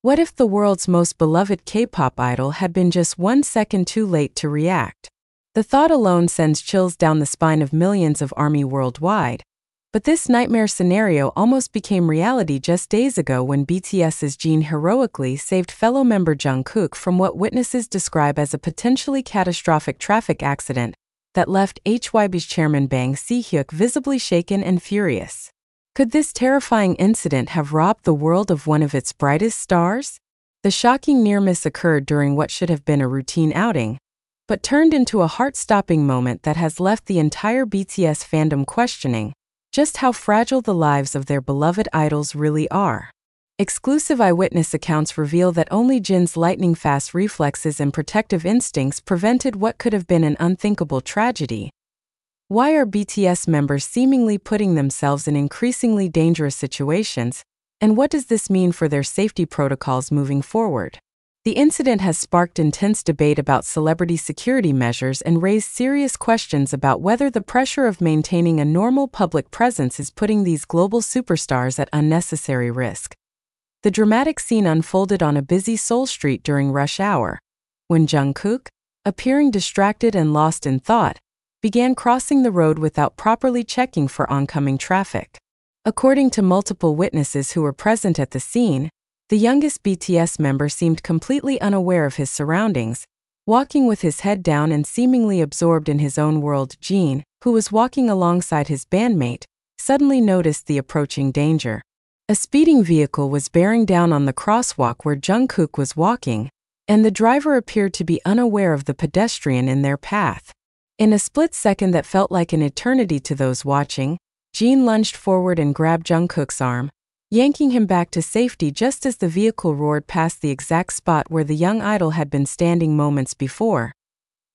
What if the world's most beloved K-pop idol had been just 1 second too late to react? The thought alone sends chills down the spine of millions of ARMY worldwide. But this nightmare scenario almost became reality just days ago when BTS's Jin heroically saved fellow member Jungkook from what witnesses describe as a potentially catastrophic traffic accident that left HYB's chairman Bang Si-hyuk visibly shaken and furious. Could this terrifying incident have robbed the world of one of its brightest stars? The shocking near-miss occurred during what should have been a routine outing, but turned into a heart-stopping moment that has left the entire BTS fandom questioning just how fragile the lives of their beloved idols really are. Exclusive eyewitness accounts reveal that only Jin's lightning-fast reflexes and protective instincts prevented what could have been an unthinkable tragedy. Why are BTS members seemingly putting themselves in increasingly dangerous situations, and what does this mean for their safety protocols moving forward? The incident has sparked intense debate about celebrity security measures and raised serious questions about whether the pressure of maintaining a normal public presence is putting these global superstars at unnecessary risk. The dramatic scene unfolded on a busy Seoul street during rush hour, when Jungkook, appearing distracted and lost in thought, began crossing the road without properly checking for oncoming traffic. According to multiple witnesses who were present at the scene, the youngest BTS member seemed completely unaware of his surroundings, walking with his head down and seemingly absorbed in his own world. Jin, who was walking alongside his bandmate, suddenly noticed the approaching danger. A speeding vehicle was bearing down on the crosswalk where Jungkook was walking, and the driver appeared to be unaware of the pedestrian in their path. In a split second that felt like an eternity to those watching, Jin lunged forward and grabbed Jungkook's arm, yanking him back to safety just as the vehicle roared past the exact spot where the young idol had been standing moments before.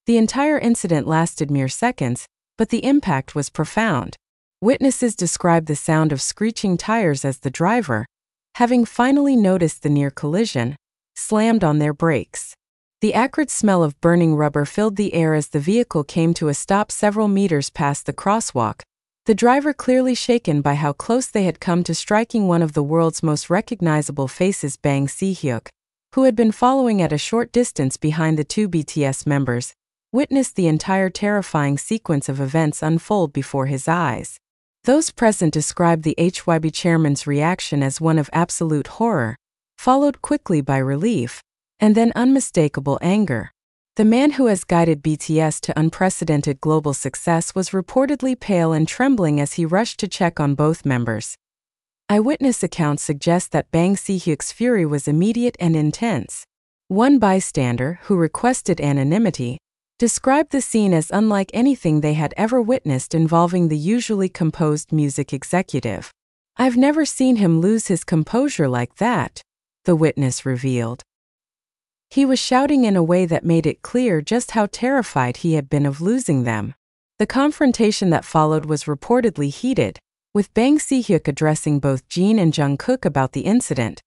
The entire incident lasted mere seconds, but the impact was profound. Witnesses described the sound of screeching tires as the driver, having finally noticed the near collision, slammed on their brakes. The acrid smell of burning rubber filled the air as the vehicle came to a stop several meters past the crosswalk, the driver clearly shaken by how close they had come to striking one of the world's most recognizable faces. Bang Si-hyuk, who had been following at a short distance behind the two BTS members, witnessed the entire terrifying sequence of events unfold before his eyes. Those present described the HYB chairman's reaction as one of absolute horror, followed quickly by relief, and then unmistakable anger. The man who has guided BTS to unprecedented global success was reportedly pale and trembling as he rushed to check on both members. Eyewitness accounts suggest that Bang Si-hyuk's fury was immediate and intense. One bystander, who requested anonymity, described the scene as unlike anything they had ever witnessed involving the usually composed music executive. "I've never seen him lose his composure like that," the witness revealed. He was shouting in a way that made it clear just how terrified he had been of losing them. The confrontation that followed was reportedly heated, with Bang Si-hyuk addressing both Jin and Jungkook about the incident,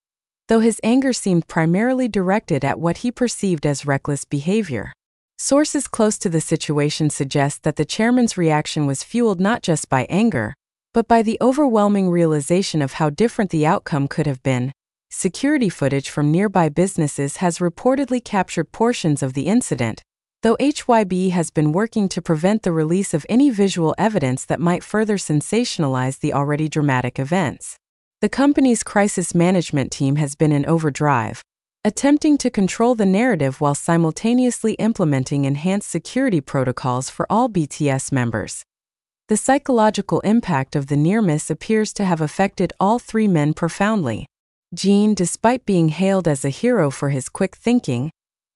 though his anger seemed primarily directed at what he perceived as reckless behavior. Sources close to the situation suggest that the chairman's reaction was fueled not just by anger, but by the overwhelming realization of how different the outcome could have been. Security footage from nearby businesses has reportedly captured portions of the incident, though HYB has been working to prevent the release of any visual evidence that might further sensationalize the already dramatic events. The company's crisis management team has been in overdrive, attempting to control the narrative while simultaneously implementing enhanced security protocols for all BTS members. The psychological impact of the near-miss appears to have affected all three men profoundly. Jin, despite being hailed as a hero for his quick thinking,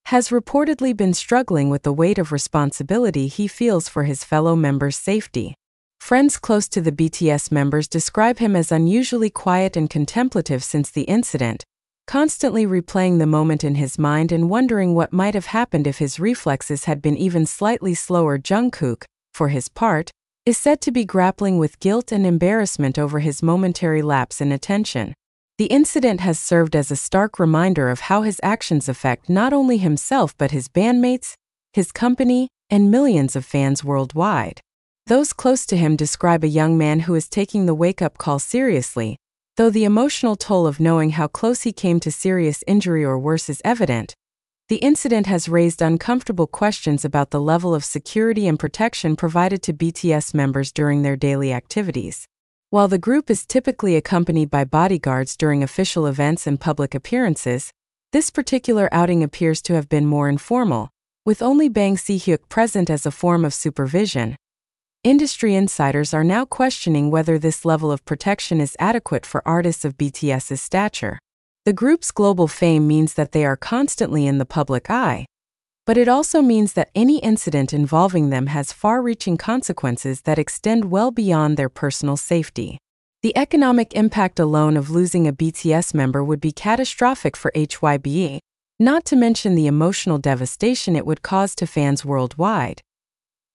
has reportedly been struggling with the weight of responsibility he feels for his fellow members' safety. Friends close to the BTS members describe him as unusually quiet and contemplative since the incident, constantly replaying the moment in his mind and wondering what might have happened if his reflexes had been even slightly slower. Jungkook, for his part, is said to be grappling with guilt and embarrassment over his momentary lapse in attention. The incident has served as a stark reminder of how his actions affect not only himself but his bandmates, his company, and millions of fans worldwide. Those close to him describe a young man who is taking the wake-up call seriously, Though the emotional toll of knowing how close he came to serious injury or worse is evident, the incident has raised uncomfortable questions about the level of security and protection provided to BTS members during their daily activities. While the group is typically accompanied by bodyguards during official events and public appearances, this particular outing appears to have been more informal, with only Shyuk present as a form of supervision. Industry insiders are now questioning whether this level of protection is adequate for artists of BTS's stature. The group's global fame means that they are constantly in the public eye, but it also means that any incident involving them has far-reaching consequences that extend well beyond their personal safety. The economic impact alone of losing a BTS member would be catastrophic for HYBE, not to mention the emotional devastation it would cause to fans worldwide.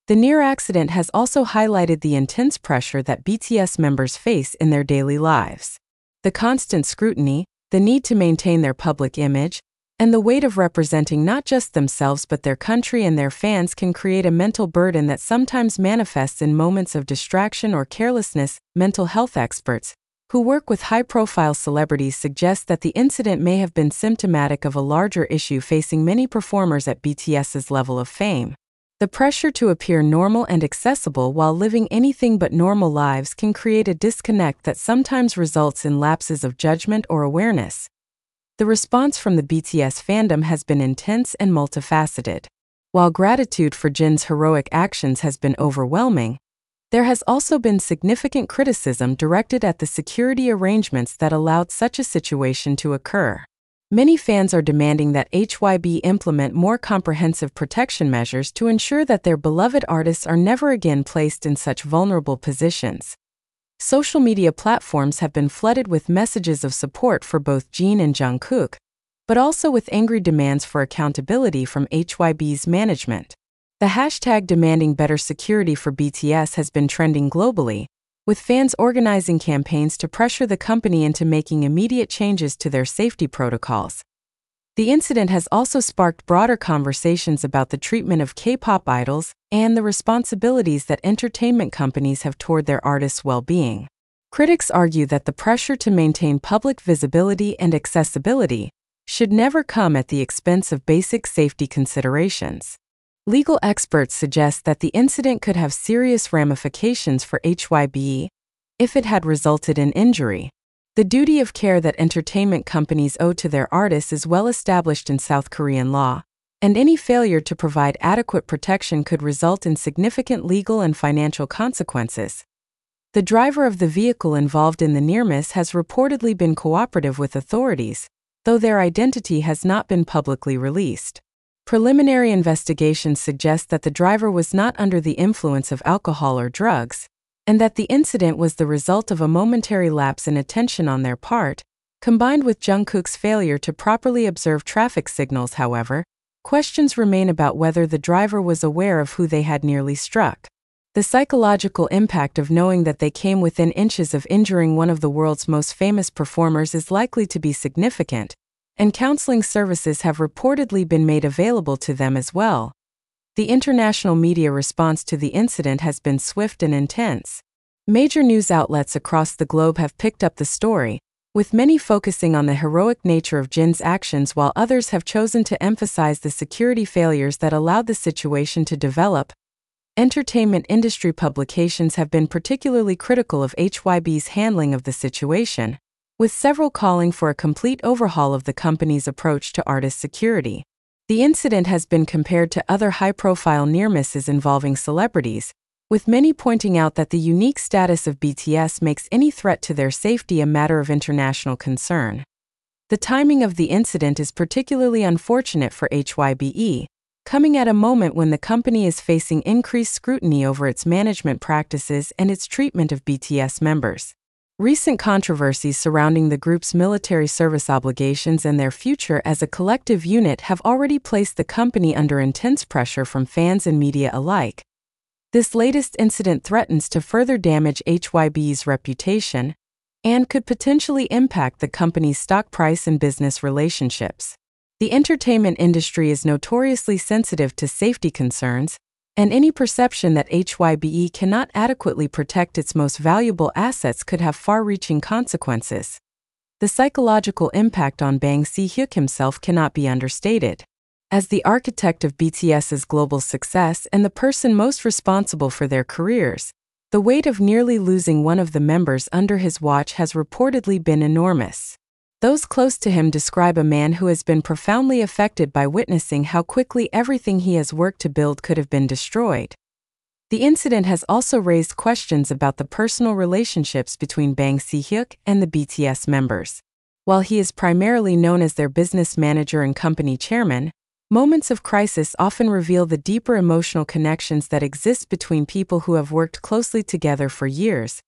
The near accident has also highlighted the intense pressure that BTS members face in their daily lives. The constant scrutiny, the need to maintain their public image, and the weight of representing not just themselves but their country and their fans can create a mental burden that sometimes manifests in moments of distraction or carelessness. Mental health experts, who work with high-profile celebrities, suggest that the incident may have been symptomatic of a larger issue facing many performers at BTS's level of fame. The pressure to appear normal and accessible while living anything but normal lives can create a disconnect that sometimes results in lapses of judgment or awareness. The response from the BTS fandom has been intense and multifaceted. While gratitude for Jin's heroic actions has been overwhelming, there has also been significant criticism directed at the security arrangements that allowed such a situation to occur. Many fans are demanding that HYB implement more comprehensive protection measures to ensure that their beloved artists are never again placed in such vulnerable positions. Social media platforms have been flooded with messages of support for both Jin and Jungkook, but also with angry demands for accountability from HYB's management. The hashtag demanding better security for BTS has been trending globally, with fans organizing campaigns to pressure the company into making immediate changes to their safety protocols. The incident has also sparked broader conversations about the treatment of K-pop idols and the responsibilities that entertainment companies have toward their artists' well-being. Critics argue that the pressure to maintain public visibility and accessibility should never come at the expense of basic safety considerations. Legal experts suggest that the incident could have serious ramifications for HYBE if it had resulted in injury. The duty of care that entertainment companies owe to their artists is well established in South Korean law, and any failure to provide adequate protection could result in significant legal and financial consequences. The driver of the vehicle involved in the near-miss has reportedly been cooperative with authorities, though their identity has not been publicly released. Preliminary investigations suggest that the driver was not under the influence of alcohol or drugs, and that the incident was the result of a momentary lapse in attention on their part, combined with Jungkook's failure to properly observe traffic signals. However, questions remain about whether the driver was aware of who they had nearly struck. The psychological impact of knowing that they came within inches of injuring one of the world's most famous performers is likely to be significant, and counseling services have reportedly been made available to them as well. The international media response to the incident has been swift and intense. Major news outlets across the globe have picked up the story, with many focusing on the heroic nature of Jin's actions while others have chosen to emphasize the security failures that allowed the situation to develop. Entertainment industry publications have been particularly critical of HYB's handling of the situation, with several calling for a complete overhaul of the company's approach to artist security. The incident has been compared to other high-profile near-misses involving celebrities, with many pointing out that the unique status of BTS makes any threat to their safety a matter of international concern. The timing of the incident is particularly unfortunate for HYBE, coming at a moment when the company is facing increased scrutiny over its management practices and its treatment of BTS members. Recent controversies surrounding the group's military service obligations and their future as a collective unit have already placed the company under intense pressure from fans and media alike. This latest incident threatens to further damage HYB's reputation and could potentially impact the company's stock price and business relationships. The entertainment industry is notoriously sensitive to safety concerns, and any perception that HYBE cannot adequately protect its most valuable assets could have far-reaching consequences. The psychological impact on Bang Si-hyuk himself cannot be understated. As the architect of BTS's global success and the person most responsible for their careers, the weight of nearly losing one of the members under his watch has reportedly been enormous. Those close to him describe a man who has been profoundly affected by witnessing how quickly everything he has worked to build could have been destroyed. The incident has also raised questions about the personal relationships between Bang Si-hyuk and the BTS members. While he is primarily known as their business manager and company chairman, moments of crisis often reveal the deeper emotional connections that exist between people who have worked closely together for years.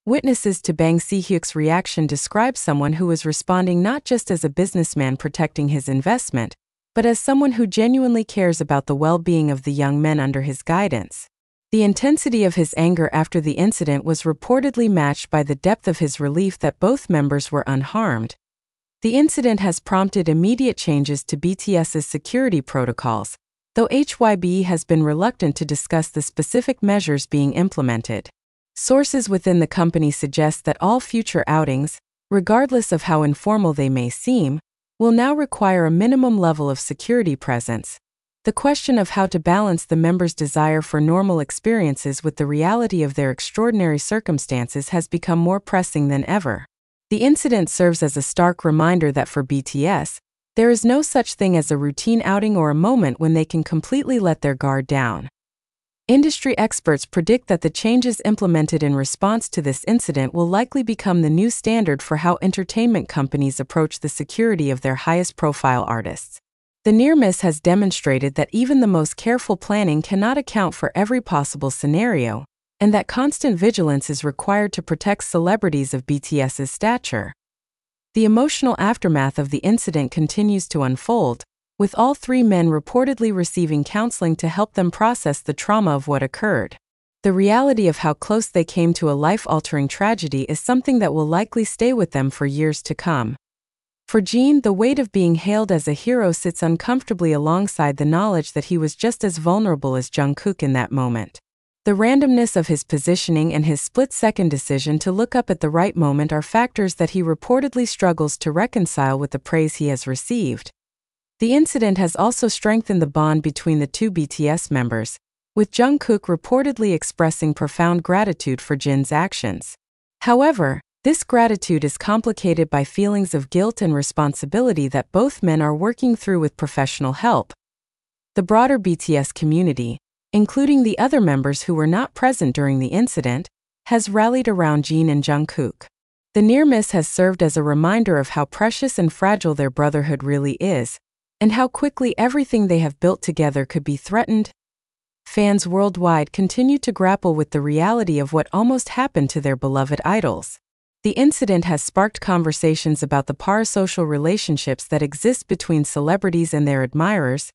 Witnesses to Bang Si-hyuk's reaction describe someone who was responding not just as a businessman protecting his investment, but as someone who genuinely cares about the well-being of the young men under his guidance. The intensity of his anger after the incident was reportedly matched by the depth of his relief that both members were unharmed. The incident has prompted immediate changes to BTS's security protocols, though HYBE has been reluctant to discuss the specific measures being implemented. Sources within the company suggest that all future outings, regardless of how informal they may seem, will now require a minimum level of security presence. The question of how to balance the members' desire for normal experiences with the reality of their extraordinary circumstances has become more pressing than ever. The incident serves as a stark reminder that for BTS, there is no such thing as a routine outing or a moment when they can completely let their guard down. Industry experts predict that the changes implemented in response to this incident will likely become the new standard for how entertainment companies approach the security of their highest-profile artists. The near miss has demonstrated that even the most careful planning cannot account for every possible scenario, and that constant vigilance is required to protect celebrities of BTS's stature. The emotional aftermath of the incident continues to unfold, with all three men reportedly receiving counseling to help them process the trauma of what occurred. The reality of how close they came to a life-altering tragedy is something that will likely stay with them for years to come. For Jin, the weight of being hailed as a hero sits uncomfortably alongside the knowledge that he was just as vulnerable as Jungkook in that moment. The randomness of his positioning and his split-second decision to look up at the right moment are factors that he reportedly struggles to reconcile with the praise he has received. The incident has also strengthened the bond between the two BTS members, with Jungkook reportedly expressing profound gratitude for Jin's actions. However, this gratitude is complicated by feelings of guilt and responsibility that both men are working through with professional help. The broader BTS community, including the other members who were not present during the incident, has rallied around Jin and Jungkook. The near miss has served as a reminder of how precious and fragile their brotherhood really is, and how quickly everything they have built together could be threatened. Fans worldwide continue to grapple with the reality of what almost happened to their beloved idols. The incident has sparked conversations about the parasocial relationships that exist between celebrities and their admirers,